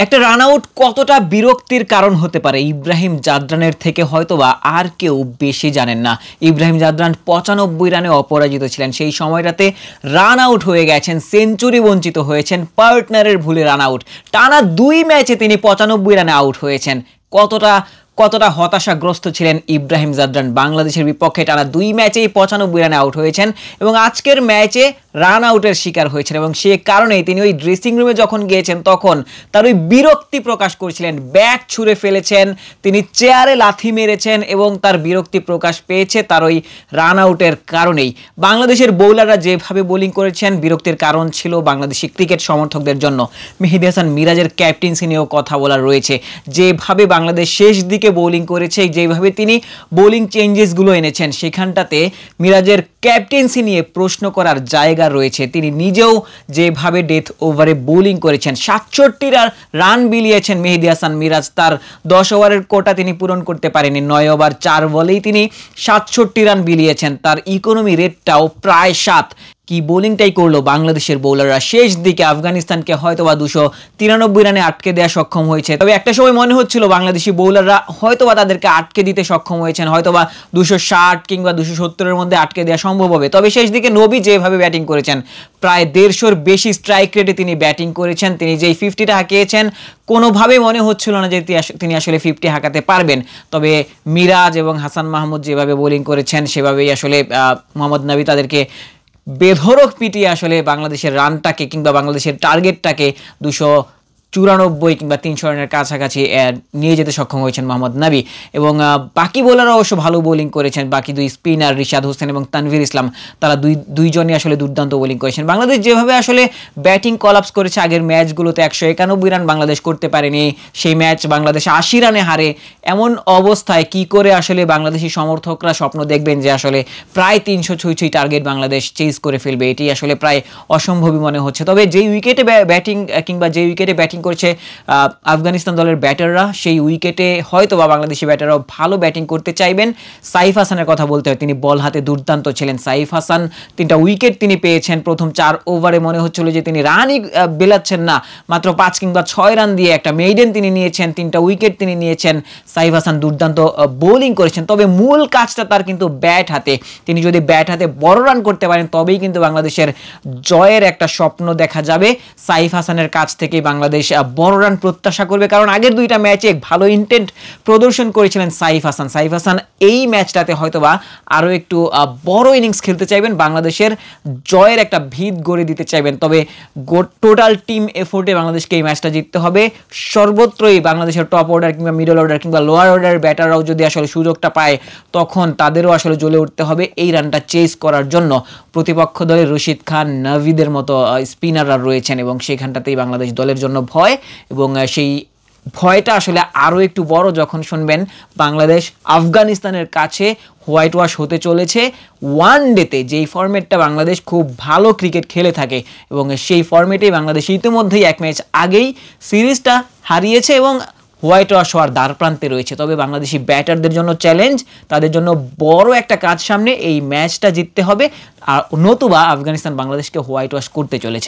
একটা run out কতটা বিরক্তির কারণ হতে পারে ইব্রাহিম জাদরানের থেকে হয়তোবা আর কেউ বেশি জানেন না। ইব্রাহিম জাদরান 95 রানে অপরাজিত ছিলেন। সেই সময়টাতে রান আউট হয়ে গেছেন, সেঞ্চুরি বঞ্চিত হয়েছেন, পার্টনারের ভুলে রান আউট। টানা 2 ম্যাচে তিনি 95 রানে আউট হয়েছেন। কতটা হতাশাগ্রস্ত ছিলেন ইব্রাহিম জাদরান। বাংলাদেশের বিপক্ষে টানা 2 ম্যাচেই 95 রানে আউট হয়েছেন এবং আজকের ম্যাচে রান আউটের শিকার হয়েছেন এবং সে কারণেই তিনি ওই ড্রেসিং রুমে যখন গিয়েছেন তখন তার ওই বিরক্তি প্রকাশ করেছিলেন। ব্যাট ছুঁড়ে ফেলেছেন, তিনি চেয়ারে লাথি মেরেছেন এবং তার বিরক্তি প্রকাশ পেয়েছে তার ওই রান আউটের কারণেই। বাংলাদেশের বোলাররা যেভাবে বোলিং করেছেন বিরক্তির কারণ ছিল বাংলাদেশি ক্রিকেট সমর্থকদের জন্য। মেহেদী হাসান মিরাজের ক্যাপ্টেন্সি নিয়েও কথা বলার রয়েছে। যেভাবে বাংলাদেশ শেষ দিকে বোলিং করেছে, যেভাবে তিনি বোলিং চেঞ্জেসগুলো এনেছেন, সেখানটাতে মিরাজের ক্যাপ্টেন্সি নিয়ে প্রশ্ন করার জায়গা রয়েছে। তিনি নিজেও যেভাবে ডেথ ওভারে বোলিং করেছেন, 67 রান বিলিয়েছেন মেহেদী হাসান মিরাজ। তার 10 ওভারের কোটা তিনি পূরণ করতে পারেনি। 9 ওভার 4 বলেই তিনি 67 রান বিলিয়েছেন। তার ইকোনমি রেটটাও প্রায় 7। কি বোলিংটাই করলো বাংলাদেশের বোলাররা। শেষ দিকে আফগানিস্তানকে হয়তোবা 293 রানে আটকে দেওয়া সক্ষম হয়েছে। তবে একটা সময় মনে হচ্ছিল বাংলাদেশি বোলাররা হয়তোবা তাদেরকে আটকে দিতে সক্ষম হয়েছেন, হয়তোবা 260 কিংবা 270-এর মধ্যে আটকে দেওয়া সম্ভব হবে। তবে শেষ দিকে নবী যেভাবে ব্যাটিং করেছেন, প্রায় 150-র বেশি স্ট্রাইক রেটে তিনি ব্যাটিং করেছেন। তিনি যেই 50টা হাঁকিয়েছেন, কোনোভাবেই মনে হচ্ছিল না যে তিনি আসলে 50 হাঁকাতে পারবেন। তবে মিরাজ এবং হাসান মাহমুদ যেভাবে বোলিং করেছেন সেভাবেই আসলে মোহাম্মদ নবী তাদেরকে বেধড়ক পিটিয়ে আসলে বাংলাদেশের রানটাকে কিংবা বাংলাদেশের টার্গেটটাকে 294 কিংবা 300 রানের কাছাকাছি নিয়ে যেতে সক্ষম হয়েছেন মোহাম্মদ নবী। এবং বাকি বোলাররা অবশ্য ভালো বোলিং করেছেন। বাকি 2 স্পিনার রিশাদ হোসেন এবং তানভীর ইসলাম, তারা দুইজনই আসলে দুর্দান্ত বোলিং করেছেন। বাংলাদেশ যেভাবে আসলে ব্যাটিং কলাপস করেছে আগের ম্যাচগুলোতে, 191 রান বাংলাদেশ করতে পারেনি। সেই ম্যাচ বাংলাদেশ 80 রানে হারে। এমন অবস্থায় কি করে আসলে বাংলাদেশি সমর্থকরা স্বপ্ন দেখবেন যে আসলে প্রায় 300 ছুঁই টার্গেট বাংলাদেশ চেজ করে ফেলবে? এটি আসলে প্রায় অসম্ভবই মনে হচ্ছে। তবে যেই উইকেটে ব্যাটিং কিংবা যেই উইকেটে ব্যাটিং করেছে আফগানিস্তান দলের ব্যাটাররা, সেই উইকেটে হয়তো বা বাংলাদেশি ব্যাটাররাও ভালো ব্যাটিং করতে চাইবেন। সাইফ হাসানের কথা বলতে হয়, তিনি বল হাতে দুর্দান্ত ছিলেন। সাইফ হাসান 3টা উইকেট তিনি পেয়েছেন। প্রথম 4 ওভারে মনে হচ্ছিল যে তিনি রানই বেলাচ্ছেন না, মাত্র 5 কিংবা 6 রান দিয়ে একটা মেইডেন তিনি নিয়েছেন, 3টা উইকেট তিনি নিয়েছেন। সাইফ হাসান দুর্দান্ত বোলিং করেছেন। তবে মূল কাজটা তার কিন্তু ব্যাট হাতে। তিনি যদি ব্যাট হাতে বড় রান করতে পারেন তবেই কিন্তু বাংলাদেশের জয়ের একটা স্বপ্ন দেখা যাবে। সাইফ হাসানের কাছ থেকে বাংলাদেশ বড় রান প্রত্যাশা করবে, কারণ আগের 2টা ম্যাচে ভালো ইন্টেন্ট প্রদর্শন করেছিলেন সাইফ হাসান। সাইফ হাসান এই ম্যাচটাতে হয়তোবা আরও একটু বড় ইনিংস খেলতে চাইবেন, বাংলাদেশের জয়ের একটা ভিত গড়ে দিতে চাইবেন। তবে টোটাল টিম এফোর্টে বাংলাদেশকে এই ম্যাচটা জিততে হবে। সর্বত্রই বাংলাদেশের টপ অর্ডার কিংবা মিডল অর্ডার কিংবা লোয়ার অর্ডার ব্যাটাররাও যদি আসলে সুযোগটা পায় তখন তাদেরও আসলে জ্বলে উঠতে হবে এই রানটা চেজ করার জন্য। প্রতিপক্ষ দলে রশিদ খান, নাভিদের মতো স্পিনাররা রয়েছেন এবং সেখানটাতেই বাংলাদেশ দলের জন্য ভয়। এবং সেই ভয়টা আসলে আরও একটু বড় যখন শুনবেন বাংলাদেশ আফগানিস্তানের কাছে হোয়াইট ওয়াশ হতে চলেছে ওয়ান ডেতে, যেই ফরম্যাটটা বাংলাদেশ খুব ভালো ক্রিকেট খেলে থাকে। এবং সেই ফরম্যাটেই বাংলাদেশ ইতিমধ্যেই 1 ম্যাচ আগেই সিরিজটা হারিয়েছে এবং হোয়াইট ওয়াশ হওয়ার দ্বার প্রান্তে রয়েছে। তবে বাংলাদেশি ব্যাটারদের জন্য চ্যালেঞ্জ, তাদের জন্য বড় একটা কাজ সামনে। এই ম্যাচটা জিততে হবে, আর নতুবা আফগানিস্তান বাংলাদেশকে হোয়াইট ওয়াশ করতে চলেছে।